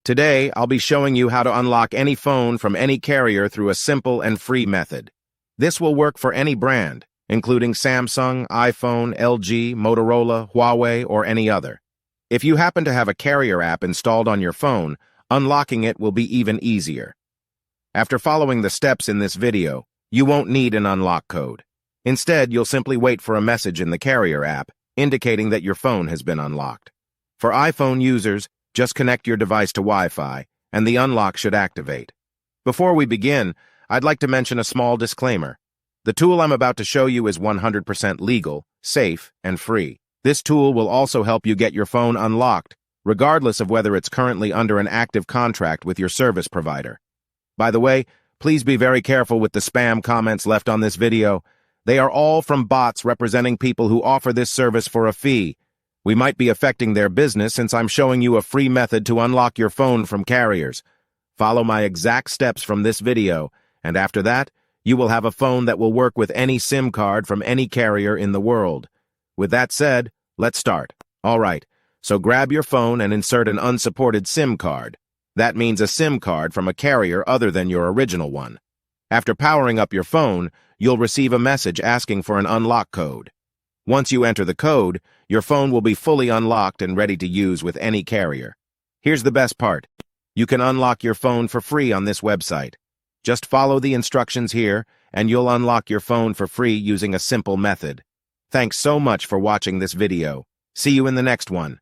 Today, I'll be showing you how to unlock any phone from any carrier through a simple and free method. This will work for any brand, including Samsung, iPhone, LG, Motorola, Huawei, or any other. If you happen to have a carrier app installed on your phone, unlocking it will be even easier. After following the steps in this video, you won't need an unlock code. Instead, you'll simply wait for a message in the carrier app indicating that your phone has been unlocked. For iPhone users, just connect your device to Wi-Fi, and the unlock should activate. Before we begin, I'd like to mention a small disclaimer. The tool I'm about to show you is 100% legal, safe, and free. This tool will also help you get your phone unlocked, regardless of whether it's currently under an active contract with your service provider. By the way, please be very careful with the spam comments left on this video. They are all from bots representing people who offer this service for a fee. We might be affecting their business since I'm showing you a free method to unlock your phone from carriers. Follow my exact steps from this video, and after that, you will have a phone that will work with any SIM card from any carrier in the world. With that said, let's start. All right, so grab your phone and insert an unsupported SIM card. That means a SIM card from a carrier other than your original one. After powering up your phone, you'll receive a message asking for an unlock code. Once you enter the code, your phone will be fully unlocked and ready to use with any carrier. Here's the best part. You can unlock your phone for free on this website. Just follow the instructions here, and you'll unlock your phone for free using a simple method. Thanks so much for watching this video. See you in the next one.